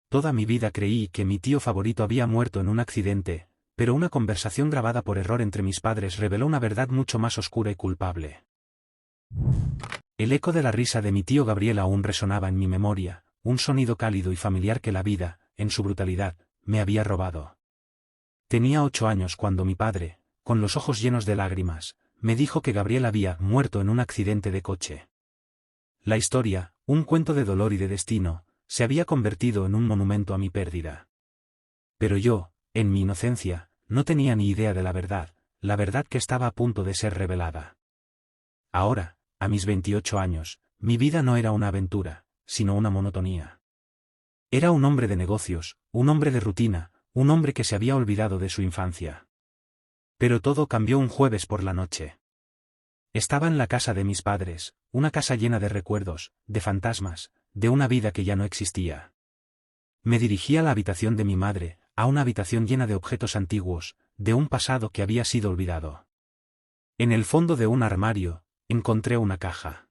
Toda mi vida creí que mi tío favorito había muerto en un accidente, pero una conversación grabada por error entre mis padres reveló una verdad mucho más oscura y culpable. El eco de la risa de mi tío Gabriel aún resonaba en mi memoria, un sonido cálido y familiar que la vida, en su brutalidad, me había robado. Tenía 8 años cuando mi padre, con los ojos llenos de lágrimas, me dijo que Gabriel había muerto en un accidente de coche. La historia, un cuento de dolor y de destino, se había convertido en un monumento a mi pérdida. Pero yo, en mi inocencia, no tenía ni idea de la verdad que estaba a punto de ser revelada. Ahora, a mis 28 años, mi vida no era una aventura, sino una monotonía. Era un hombre de negocios, un hombre de rutina, un hombre que se había olvidado de su infancia. Pero todo cambió un jueves por la noche. Estaba en la casa de mis padres, una casa llena de recuerdos, de fantasmas, de una vida que ya no existía. Me dirigí a la habitación de mi madre, a una habitación llena de objetos antiguos, de un pasado que había sido olvidado. En el fondo de un armario, encontré una caja.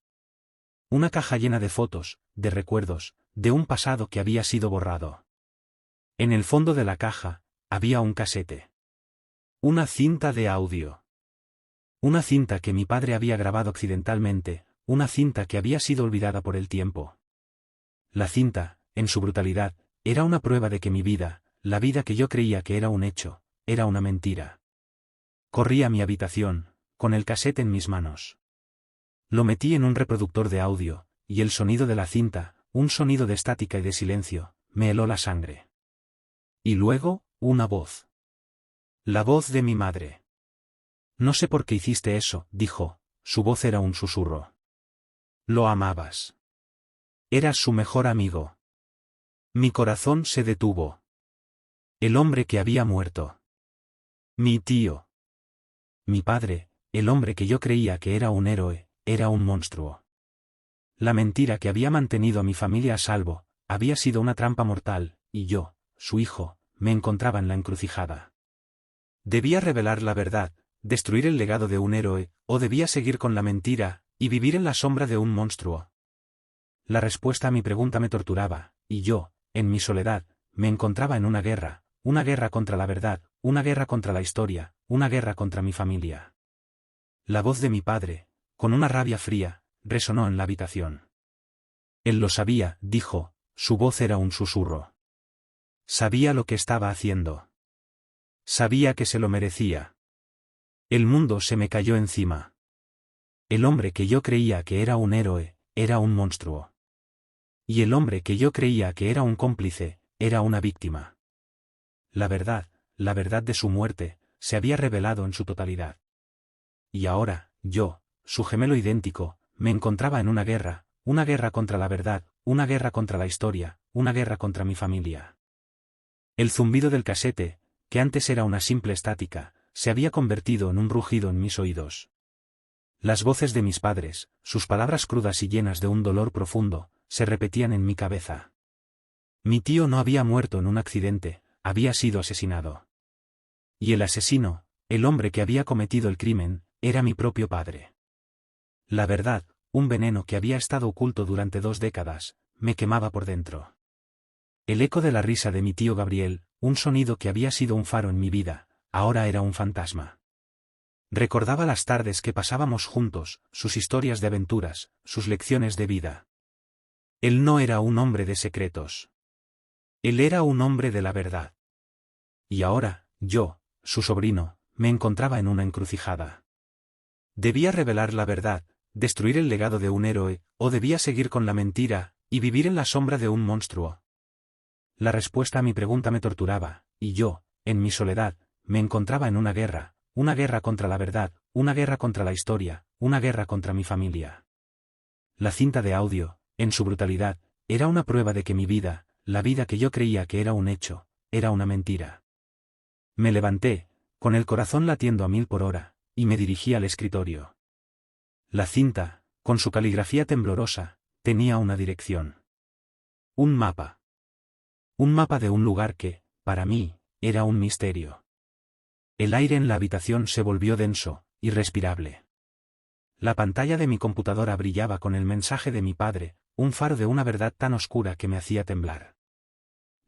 Una caja llena de fotos, de recuerdos, de un pasado que había sido borrado. En el fondo de la caja, había un casete. Una cinta de audio. Una cinta que mi padre había grabado accidentalmente, una cinta que había sido olvidada por el tiempo. La cinta, en su brutalidad, era una prueba de que mi vida, la vida que yo creía que era un hecho, era una mentira. Corrí a mi habitación, con el casete en mis manos. Lo metí en un reproductor de audio, y el sonido de la cinta, un sonido de estática y de silencio, me heló la sangre. Y luego, una voz. La voz de mi madre. No sé por qué hiciste eso, dijo, su voz era un susurro. Lo amabas. Eras su mejor amigo. Mi corazón se detuvo. El hombre que había muerto. Mi tío. Mi padre, el hombre que yo creía que era un héroe, era un monstruo. La mentira que había mantenido a mi familia a salvo, había sido una trampa mortal, y yo, su hijo, me encontraba en la encrucijada. Debía revelar la verdad, destruir el legado de un héroe, o debía seguir con la mentira, y vivir en la sombra de un monstruo. La respuesta a mi pregunta me torturaba, y yo, en mi soledad, me encontraba en una guerra contra la verdad, una guerra contra la historia, una guerra contra mi familia. La voz de mi padre, con una rabia fría, resonó en la habitación. Él lo sabía, dijo, su voz era un susurro. Sabía lo que estaba haciendo. Sabía que se lo merecía. El mundo se me cayó encima. El hombre que yo creía que era un héroe, era un monstruo. Y el hombre que yo creía que era un cómplice, era una víctima. La verdad de su muerte, se había revelado en su totalidad. Y ahora, yo, su gemelo idéntico, me encontraba en una guerra contra la verdad, una guerra contra la historia, una guerra contra mi familia. El zumbido del casete, que antes era una simple estática, se había convertido en un rugido en mis oídos. Las voces de mis padres, sus palabras crudas y llenas de un dolor profundo, se repetían en mi cabeza. Mi tío no había muerto en un accidente, había sido asesinado. Y el asesino, el hombre que había cometido el crimen, era mi propio padre. La verdad, un veneno que había estado oculto durante 2 décadas, me quemaba por dentro. El eco de la risa de mi tío Gabriel, un sonido que había sido un faro en mi vida, ahora era un fantasma. Recordaba las tardes que pasábamos juntos, sus historias de aventuras, sus lecciones de vida. Él no era un hombre de secretos. Él era un hombre de la verdad. Y ahora, yo, su sobrino, me encontraba en una encrucijada. Debía revelar la verdad, destruir el legado de un héroe, o debía seguir con la mentira, y vivir en la sombra de un monstruo. La respuesta a mi pregunta me torturaba, y yo, en mi soledad, me encontraba en una guerra contra la verdad, una guerra contra la historia, una guerra contra mi familia. La cinta de audio, en su brutalidad, era una prueba de que mi vida, la vida que yo creía que era un hecho, era una mentira. Me levanté, con el corazón latiendo a 1000 por hora, y me dirigí al escritorio. La cinta, con su caligrafía temblorosa, tenía una dirección. Un mapa. Un mapa de un lugar que, para mí, era un misterio. El aire en la habitación se volvió denso, irrespirable. La pantalla de mi computadora brillaba con el mensaje de mi padre, un faro de una verdad tan oscura que me hacía temblar.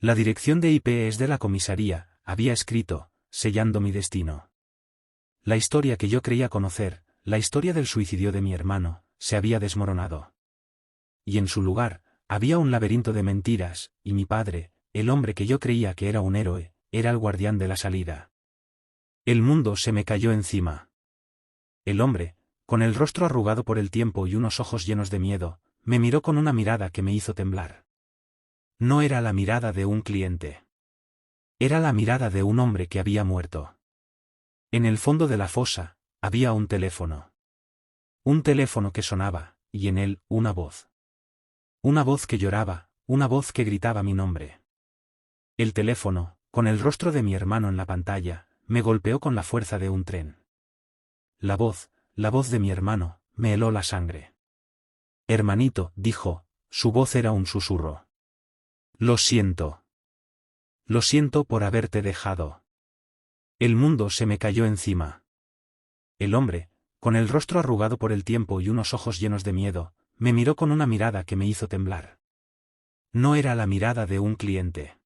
La dirección de IP es de la comisaría, había escrito, sellando mi destino. La historia que yo creía conocer, la historia del suicidio de mi hermano, se había desmoronado. Y en su lugar, había un laberinto de mentiras, y mi padre, el hombre que yo creía que era un héroe, era el guardián de la salida. El mundo se me cayó encima. El hombre, con el rostro arrugado por el tiempo y unos ojos llenos de miedo, me miró con una mirada que me hizo temblar. No era la mirada de un cliente. Era la mirada de un hombre que había muerto. En el fondo de la fosa, había un teléfono. Un teléfono que sonaba, y en él, una voz. Una voz que lloraba, una voz que gritaba mi nombre. El teléfono, con el rostro de mi hermano en la pantalla, me golpeó con la fuerza de un tren. La voz de mi hermano, me heló la sangre. Hermanito, dijo, su voz era un susurro. Lo siento. Lo siento por haberte dejado. El mundo se me cayó encima. El hombre, con el rostro arrugado por el tiempo y unos ojos llenos de miedo, me miró con una mirada que me hizo temblar. No era la mirada de un cliente.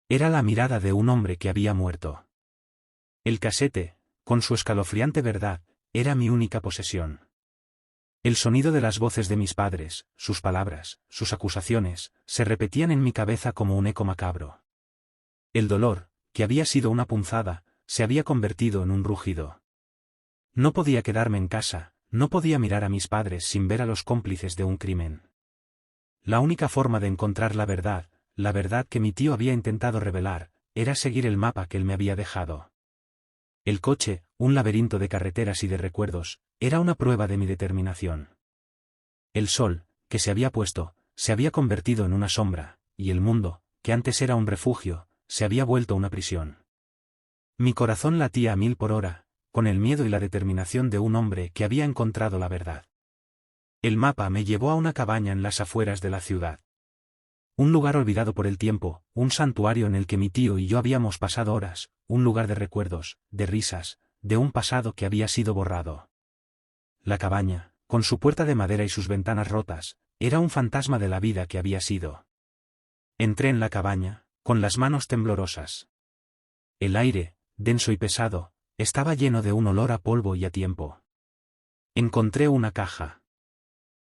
Era la mirada de un hombre que había muerto. El casete, con su escalofriante verdad, era mi única posesión. El sonido de las voces de mis padres, sus palabras, sus acusaciones, se repetían en mi cabeza como un eco macabro. El dolor, que había sido una punzada, se había convertido en un rugido. No podía quedarme en casa, no podía mirar a mis padres sin ver a los cómplices de un crimen. La única forma de encontrar la verdad que mi tío había intentado revelar, era seguir el mapa que él me había dejado. El coche, un laberinto de carreteras y de recuerdos, era una prueba de mi determinación. El sol, que se había puesto, se había convertido en una sombra, y el mundo, que antes era un refugio, se había vuelto una prisión. Mi corazón latía a 1000 por hora, con el miedo y la determinación de un hombre que había encontrado la verdad. El mapa me llevó a una cabaña en las afueras de la ciudad. Un lugar olvidado por el tiempo, un santuario en el que mi tío y yo habíamos pasado horas, un lugar de recuerdos, de risas, de un pasado que había sido borrado. La cabaña, con su puerta de madera y sus ventanas rotas, era un fantasma de la vida que había sido. Entré en la cabaña, con las manos temblorosas. El aire, denso y pesado, estaba lleno de un olor a polvo y a tiempo. Encontré una caja.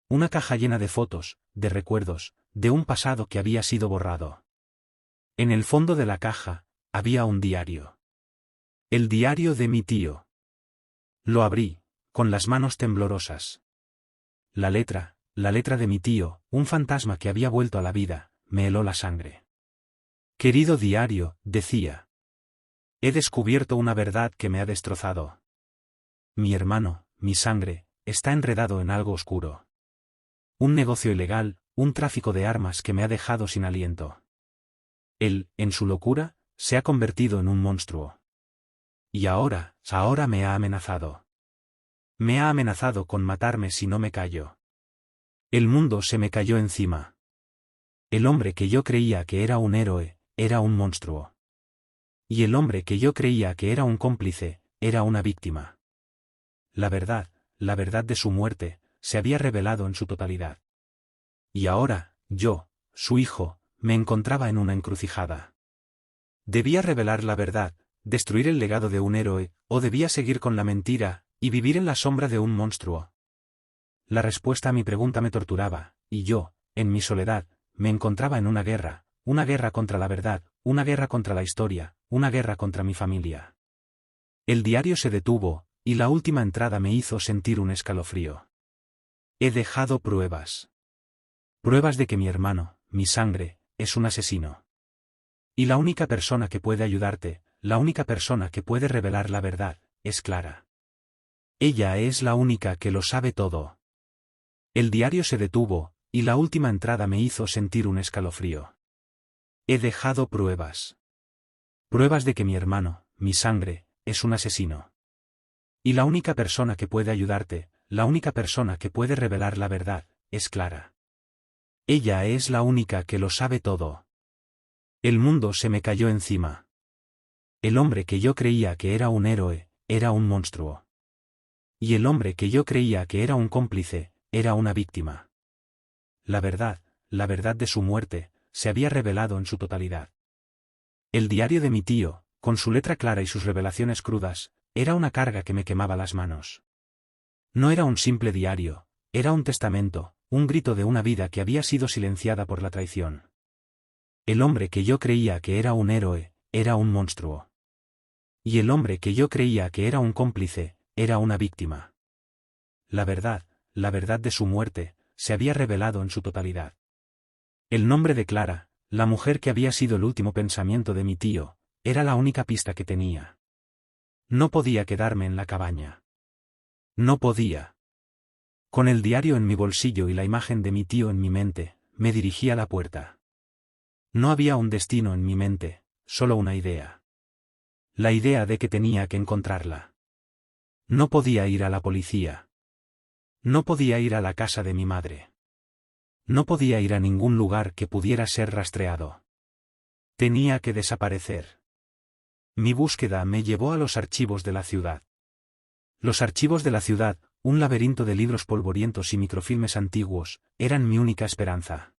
Una caja llena de fotos, de recuerdos, de un pasado que había sido borrado. En el fondo de la caja, había un diario. El diario de mi tío. Lo abrí, con las manos temblorosas. La letra de mi tío, un fantasma que había vuelto a la vida, me heló la sangre. Querido diario, decía. He descubierto una verdad que me ha destrozado. Mi hermano, mi sangre, está enredado en algo oscuro. Un negocio ilegal, un tráfico de armas que me ha dejado sin aliento. Él, en su locura, se ha convertido en un monstruo. Y ahora me ha amenazado. Me ha amenazado con matarme si no me callo. El mundo se me cayó encima. El hombre que yo creía que era un héroe, era un monstruo. Y el hombre que yo creía que era un cómplice, era una víctima. La verdad de su muerte, se había revelado en su totalidad. Y ahora, yo, su hijo, me encontraba en una encrucijada. ¿Debía revelar la verdad, destruir el legado de un héroe, o debía seguir con la mentira, y vivir en la sombra de un monstruo? La respuesta a mi pregunta me torturaba, y yo, en mi soledad, me encontraba en una guerra contra la verdad, una guerra contra la historia, una guerra contra mi familia. El diario se detuvo, y la última entrada me hizo sentir un escalofrío. He dejado pruebas. Pruebas de que mi hermano, mi sangre, es un asesino. Y la única persona que puede ayudarte, la única persona que puede revelar la verdad, es Clara. Ella es la única que lo sabe todo. El diario se detuvo, y la última entrada me hizo sentir un escalofrío. He dejado pruebas. Pruebas de que mi hermano, mi sangre, es un asesino. Y la única persona que puede ayudarte, la única persona que puede revelar la verdad, es Clara. Ella es la única que lo sabe todo. El mundo se me cayó encima. El hombre que yo creía que era un héroe, era un monstruo. Y el hombre que yo creía que era un cómplice, era una víctima. La verdad de su muerte, se había revelado en su totalidad. El diario de mi tío, con su letra clara y sus revelaciones crudas, era una carga que me quemaba las manos. No era un simple diario, era un testamento, un grito de una vida que había sido silenciada por la traición. El hombre que yo creía que era un héroe, era un monstruo. Y el hombre que yo creía que era un cómplice, era una víctima. La verdad de su muerte, se había revelado en su totalidad. El nombre de Clara, la mujer que había sido el último pensamiento de mi tío, era la única pista que tenía. No podía quedarme en la cabaña. No podía. Con el diario en mi bolsillo y la imagen de mi tío en mi mente, me dirigí a la puerta. No había un destino en mi mente, solo una idea. La idea de que tenía que encontrarla. No podía ir a la policía. No podía ir a la casa de mi madre. No podía ir a ningún lugar que pudiera ser rastreado. Tenía que desaparecer. Mi búsqueda me llevó a los archivos de la ciudad. Los archivos de la ciudad, un laberinto de libros polvorientos y microfilmes antiguos, eran mi única esperanza.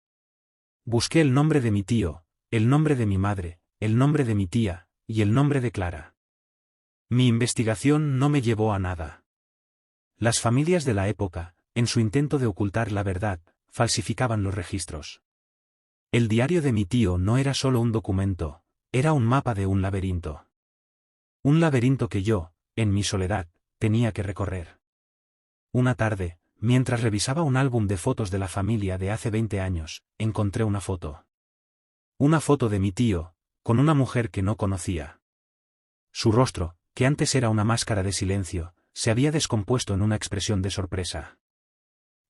Busqué el nombre de mi tío, el nombre de mi madre, el nombre de mi tía, y el nombre de Clara. Mi investigación no me llevó a nada. Las familias de la época, en su intento de ocultar la verdad, falsificaban los registros. El diario de mi tío no era solo un documento, era un mapa de un laberinto. Un laberinto que yo, en mi soledad, tenía que recorrer. Una tarde, mientras revisaba un álbum de fotos de la familia de hace 20 años, encontré una foto. Una foto de mi tío, con una mujer que no conocía. Su rostro, que antes era una máscara de silencio, se había descompuesto en una expresión de sorpresa.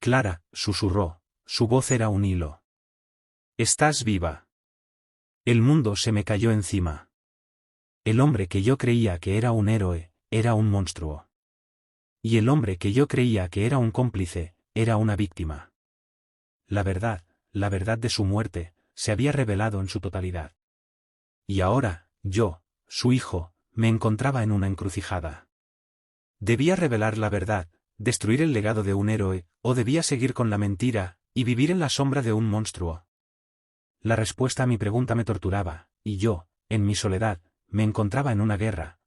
Clara, susurró, su voz era un hilo. «¿Estás viva?» El mundo se me cayó encima. El hombre que yo creía que era un héroe, era un monstruo. Y el hombre que yo creía que era un cómplice, era una víctima. La verdad de su muerte, se había revelado en su totalidad. Y ahora, yo, su hijo, me encontraba en una encrucijada. Debía revelar la verdad, destruir el legado de un héroe, o debía seguir con la mentira, y vivir en la sombra de un monstruo. La respuesta a mi pregunta me torturaba, y yo, en mi soledad, me encontraba en una guerra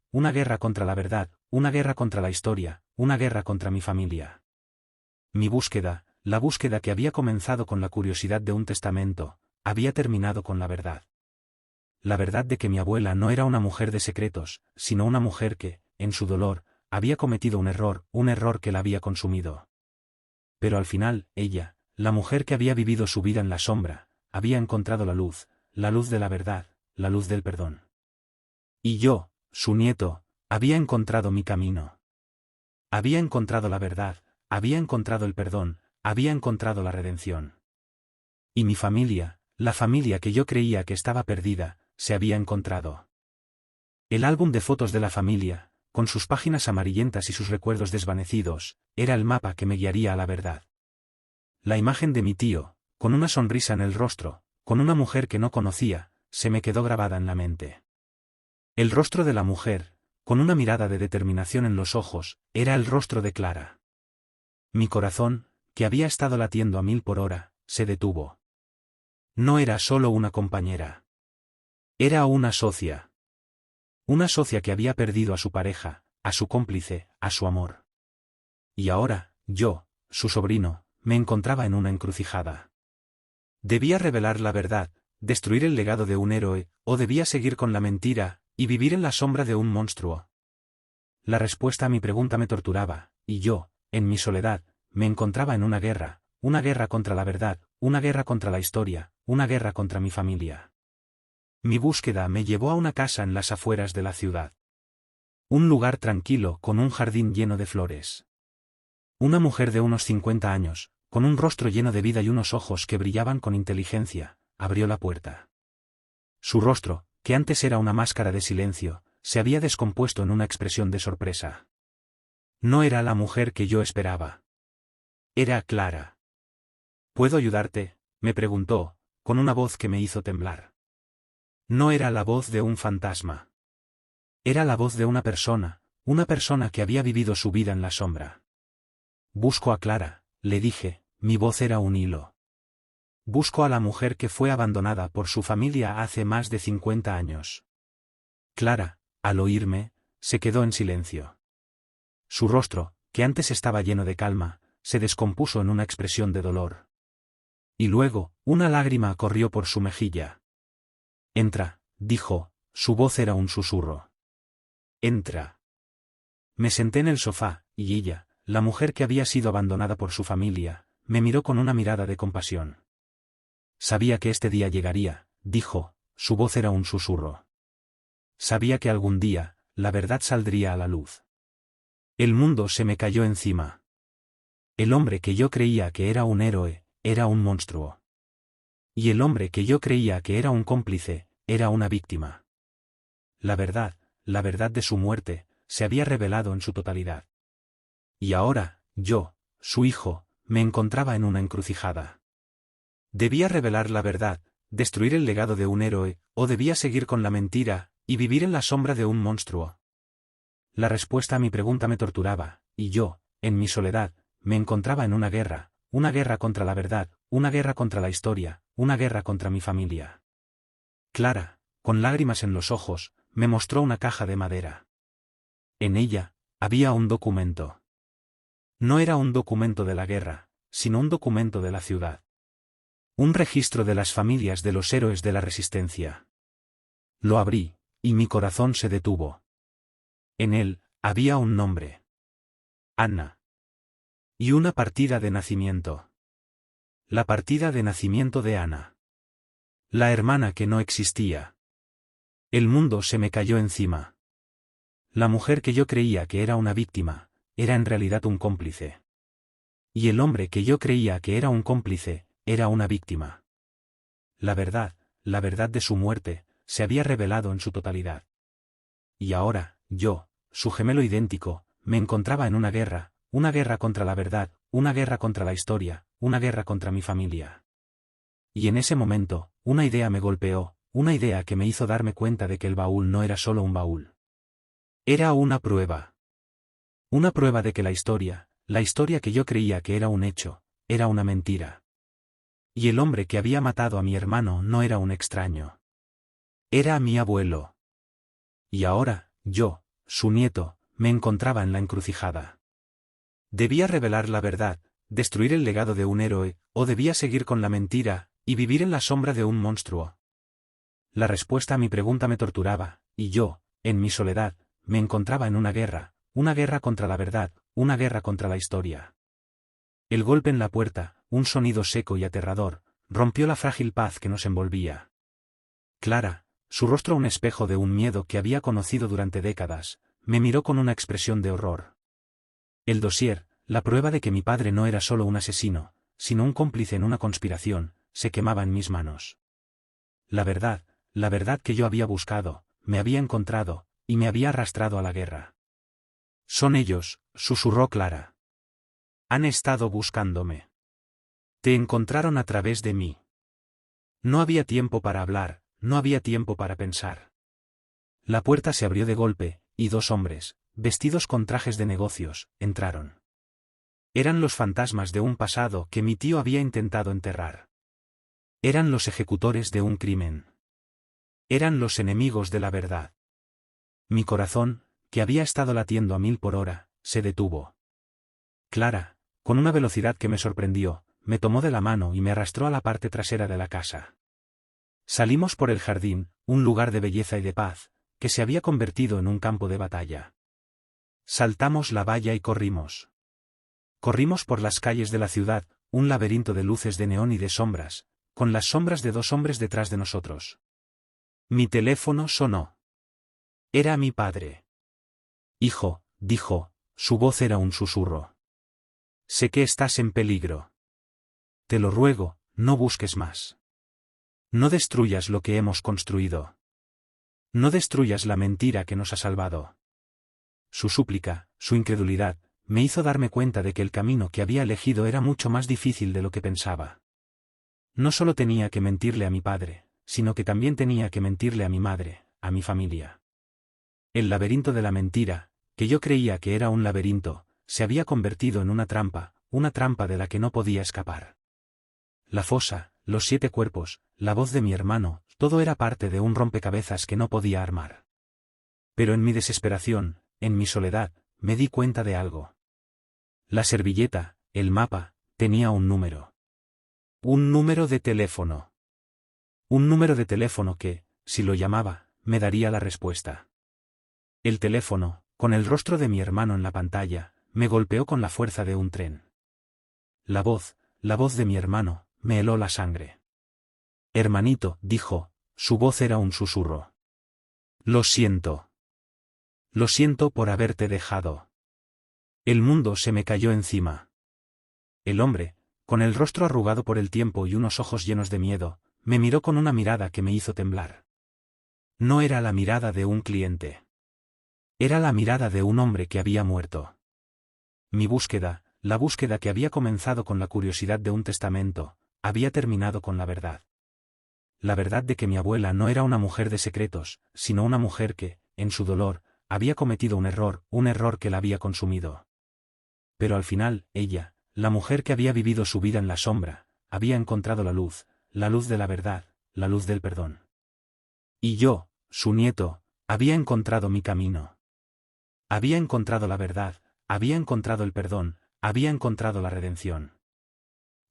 contra la verdad, una guerra contra la historia, una guerra contra mi familia. Mi búsqueda, la búsqueda que había comenzado con la curiosidad de un testamento, había terminado con la verdad. La verdad de que mi abuela no era una mujer de secretos, sino una mujer que, en su dolor, había cometido un error que la había consumido. Pero al final, ella, la mujer que había vivido su vida en la sombra, había encontrado la luz de la verdad, la luz del perdón. Y yo, su nieto, había encontrado mi camino. Había encontrado la verdad, había encontrado el perdón, había encontrado la redención. Y mi familia, la familia que yo creía que estaba perdida, se había encontrado. El álbum de fotos de la familia, con sus páginas amarillentas y sus recuerdos desvanecidos, era el mapa que me guiaría a la verdad. La imagen de mi tío, con una sonrisa en el rostro, con una mujer que no conocía, se me quedó grabada en la mente. El rostro de la mujer, con una mirada de determinación en los ojos, era el rostro de Clara. Mi corazón, que había estado latiendo a 1000 por hora, se detuvo. No era solo una compañera. Era una socia. Una socia que había perdido a su pareja, a su cómplice, a su amor. Y ahora, yo, su sobrino, me encontraba en una encrucijada. Debía revelar la verdad, destruir el legado de un héroe, o debía seguir con la mentira, y vivir en la sombra de un monstruo. La respuesta a mi pregunta me torturaba, y yo, en mi soledad, me encontraba en una guerra contra la verdad, una guerra contra la historia, una guerra contra mi familia. Mi búsqueda me llevó a una casa en las afueras de la ciudad. Un lugar tranquilo con un jardín lleno de flores. Una mujer de unos 50 años, con un rostro lleno de vida y unos ojos que brillaban con inteligencia, abrió la puerta. Su rostro, que antes era una máscara de silencio, se había descompuesto en una expresión de sorpresa. No era la mujer que yo esperaba. Era Clara. ¿Puedo ayudarte?, me preguntó, con una voz que me hizo temblar. No era la voz de un fantasma. Era la voz de una persona que había vivido su vida en la sombra. Busco a Clara, le dije, mi voz era un hilo. Busco a la mujer que fue abandonada por su familia hace más de 50 años. Clara, al oírme, se quedó en silencio. Su rostro, que antes estaba lleno de calma, se descompuso en una expresión de dolor. Y luego, una lágrima corrió por su mejilla. Entra, dijo, su voz era un susurro. Entra. Me senté en el sofá, y ella, la mujer que había sido abandonada por su familia, me miró con una mirada de compasión. Sabía que este día llegaría, dijo, su voz era un susurro. Sabía que algún día, la verdad saldría a la luz. El mundo se me cayó encima. El hombre que yo creía que era un héroe, era un monstruo. Y el hombre que yo creía que era un cómplice, era una víctima. La verdad de su muerte, se había revelado en su totalidad. Y ahora, yo, su hijo, me encontraba en una encrucijada. ¿Debía revelar la verdad, destruir el legado de un héroe, o debía seguir con la mentira, y vivir en la sombra de un monstruo? La respuesta a mi pregunta me torturaba, y yo, en mi soledad, me encontraba en una guerra contra la verdad, una guerra contra la historia, una guerra contra mi familia. Clara, con lágrimas en los ojos, me mostró una caja de madera. En ella, había un documento. No era un documento de la guerra, sino un documento de la ciudad. Un registro de las familias de los héroes de la resistencia. Lo abrí, y mi corazón se detuvo. En él, había un nombre. Anna. Y una partida de nacimiento. La partida de nacimiento de Anna. La hermana que no existía. El mundo se me cayó encima. La mujer que yo creía que era una víctima, era en realidad un cómplice. Y el hombre que yo creía que era un cómplice, era una víctima. La verdad de su muerte, se había revelado en su totalidad. Y ahora, yo, su gemelo idéntico, me encontraba en una guerra contra la verdad, una guerra contra la historia, una guerra contra mi familia. Y en ese momento, una idea me golpeó, una idea que me hizo darme cuenta de que el baúl no era solo un baúl. Era una prueba. Una prueba de que la historia que yo creía que era un hecho, era una mentira. Y el hombre que había matado a mi hermano no era un extraño. Era mi abuelo. Y ahora, yo, su nieto, me encontraba en la encrucijada. ¿Debía revelar la verdad, destruir el legado de un héroe, o debía seguir con la mentira, y vivir en la sombra de un monstruo? La respuesta a mi pregunta me torturaba, y yo, en mi soledad, me encontraba en una guerra contra la verdad, una guerra contra la historia. El golpe en la puerta, un sonido seco y aterrador, rompió la frágil paz que nos envolvía. Clara, su rostro un espejo de un miedo que había conocido durante décadas, me miró con una expresión de horror. El dossier, la prueba de que mi padre no era solo un asesino, sino un cómplice en una conspiración, se quemaba en mis manos. La verdad que yo había buscado, me había encontrado, y me había arrastrado a la guerra. Son ellos, susurró Clara. Han estado buscándome. Te encontraron a través de mí. No había tiempo para hablar, no había tiempo para pensar. La puerta se abrió de golpe, y dos hombres, vestidos con trajes de negocios, entraron. Eran los fantasmas de un pasado que mi tío había intentado enterrar. Eran los ejecutores de un crimen. Eran los enemigos de la verdad. Mi corazón, que había estado latiendo a 1000 por hora, se detuvo. Clara, con una velocidad que me sorprendió, me tomó de la mano y me arrastró a la parte trasera de la casa. Salimos por el jardín, un lugar de belleza y de paz, que se había convertido en un campo de batalla. Saltamos la valla y corrimos. Corrimos por las calles de la ciudad, un laberinto de luces de neón y de sombras, con las sombras de dos hombres detrás de nosotros. Mi teléfono sonó. Era mi padre. Hijo, dijo, su voz era un susurro. Sé que estás en peligro. Te lo ruego, no busques más. No destruyas lo que hemos construido. No destruyas la mentira que nos ha salvado. Su súplica, su incredulidad, me hizo darme cuenta de que el camino que había elegido era mucho más difícil de lo que pensaba. No solo tenía que mentirle a mi padre, sino que también tenía que mentirle a mi madre, a mi familia. El laberinto de la mentira, que yo creía que era un laberinto, se había convertido en una trampa de la que no podía escapar. La fosa los 7 cuerpos, la voz de mi hermano, todo era parte de un rompecabezas que no podía armar. Pero en mi desesperación, en mi soledad, me di cuenta de algo. La servilleta, el mapa, tenía un número. Un número de teléfono. Un número de teléfono que, si lo llamaba, me daría la respuesta. El teléfono, con el rostro de mi hermano en la pantalla, me golpeó con la fuerza de un tren. La voz de mi hermano, me heló la sangre. Hermanito, dijo, su voz era un susurro. Lo siento. Lo siento por haberte dejado. El mundo se me cayó encima. El hombre, con el rostro arrugado por el tiempo y unos ojos llenos de miedo, me miró con una mirada que me hizo temblar. No era la mirada de un cliente. Era la mirada de un hombre que había muerto. Mi búsqueda, la búsqueda que había comenzado con la curiosidad de un testamento, había terminado con la verdad. La verdad de que mi abuela no era una mujer de secretos, sino una mujer que, en su dolor, había cometido un error que la había consumido. Pero al final, ella, la mujer que había vivido su vida en la sombra, había encontrado la luz de la verdad, la luz del perdón. Y yo, su nieto, había encontrado mi camino. Había encontrado la verdad, había encontrado el perdón, había encontrado la redención.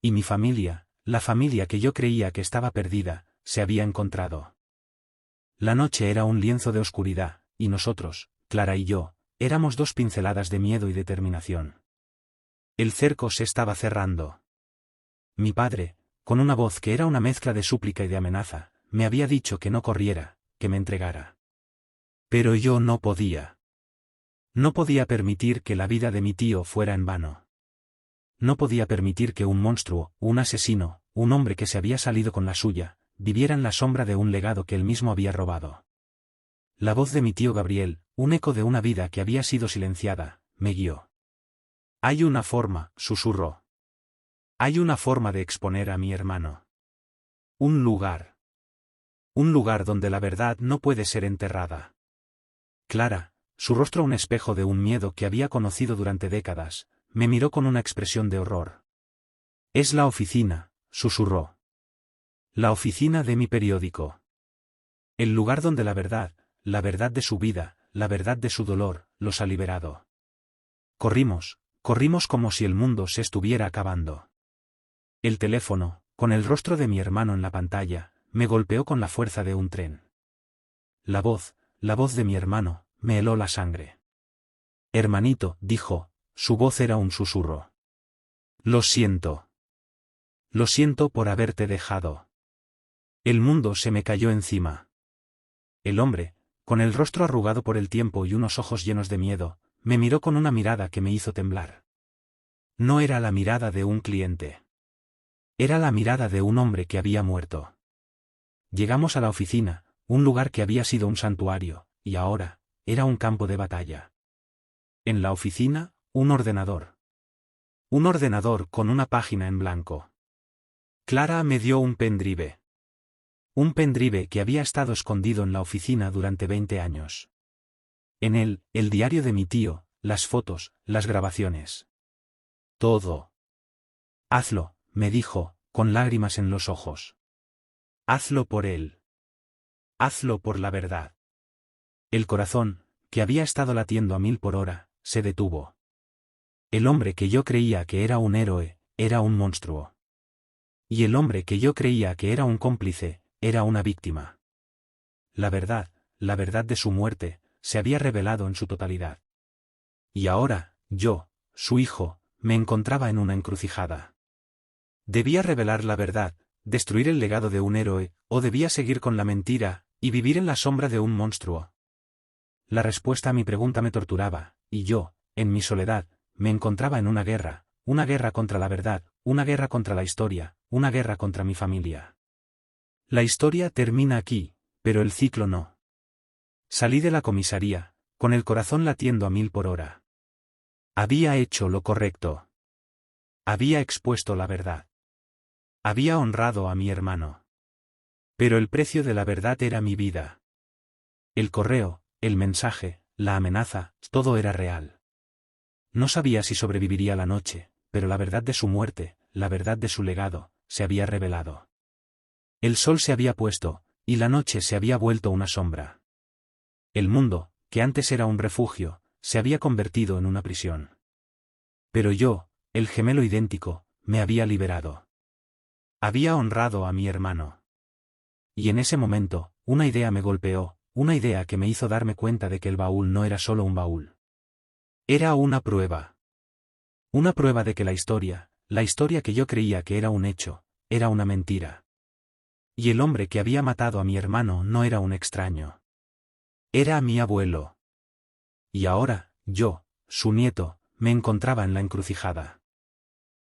Y mi familia, la familia que yo creía que estaba perdida, se había encontrado. La noche era un lienzo de oscuridad, y nosotros, Clara y yo, éramos 2 pinceladas de miedo y determinación. El cerco se estaba cerrando. Mi padre, con una voz que era una mezcla de súplica y de amenaza, me había dicho que no corriera, que me entregara. Pero yo no podía. No podía permitir que la vida de mi tío fuera en vano. No podía permitir que un monstruo, un asesino, un hombre que se había salido con la suya, viviera en la sombra de un legado que él mismo había robado. La voz de mi tío Gabriel, un eco de una vida que había sido silenciada, me guió. Hay una forma, susurró. Hay una forma de exponer a mi hermano. Un lugar. Un lugar donde la verdad no puede ser enterrada. Clara, su rostro un espejo de un miedo que había conocido durante décadas, me miró con una expresión de horror. Es la oficina, susurró. La oficina de mi periódico. El lugar donde la verdad de su vida, la verdad de su dolor, los ha liberado. Corrimos como si el mundo se estuviera acabando. El teléfono, con el rostro de mi hermano en la pantalla, me golpeó con la fuerza de un tren. La voz de mi hermano, me heló la sangre. Hermanito, dijo, su voz era un susurro. Lo siento. Lo siento por haberte dejado. El mundo se me cayó encima. El hombre, con el rostro arrugado por el tiempo y unos ojos llenos de miedo, me miró con una mirada que me hizo temblar. No era la mirada de un cliente. Era la mirada de un hombre que había muerto. Llegamos a la oficina, un lugar que había sido un santuario, y ahora, era un campo de batalla. En la oficina, un ordenador. Un ordenador con una página en blanco. Clara me dio un pendrive. Un pendrive que había estado escondido en la oficina durante 20 años. En él, el diario de mi tío, las fotos, las grabaciones. Todo. Hazlo, me dijo, con lágrimas en los ojos. Hazlo por él. Hazlo por la verdad. El corazón, que había estado latiendo a 1000 por hora, se detuvo. El hombre que yo creía que era un héroe, era un monstruo. Y el hombre que yo creía que era un cómplice, era una víctima. La verdad de su muerte, se había revelado en su totalidad. Y ahora, yo, su hijo, me encontraba en una encrucijada. ¿Debía revelar la verdad, destruir el legado de un héroe, o debía seguir con la mentira, y vivir en la sombra de un monstruo? La respuesta a mi pregunta me torturaba, y yo, en mi soledad, me encontraba en una guerra contra la verdad, una guerra contra la historia, una guerra contra mi familia. La historia termina aquí, pero el ciclo no. Salí de la comisaría, con el corazón latiendo a 1000 por hora. Había hecho lo correcto. Había expuesto la verdad. Había honrado a mi hermano. Pero el precio de la verdad era mi vida. El correo, el mensaje, la amenaza, todo era real. No sabía si sobreviviría la noche, pero la verdad de su muerte, la verdad de su legado, se había revelado. El sol se había puesto, y la noche se había vuelto una sombra. El mundo, que antes era un refugio, se había convertido en una prisión. Pero yo, el gemelo idéntico, me había liberado. Había honrado a mi hermano. Y en ese momento, una idea me golpeó, una idea que me hizo darme cuenta de que el baúl no era solo un baúl. Era una prueba. Una prueba de que la historia que yo creía que era un hecho, era una mentira. Y el hombre que había matado a mi hermano no era un extraño. Era mi abuelo. Y ahora, yo, su nieto, me encontraba en la encrucijada.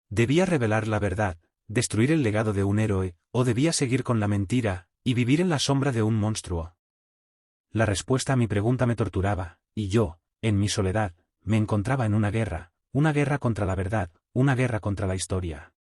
¿Debía revelar la verdad, destruir el legado de un héroe, o debía seguir con la mentira, y vivir en la sombra de un monstruo? La respuesta a mi pregunta me torturaba, y yo, en mi soledad, me encontraba en una guerra contra la verdad, una guerra contra la historia.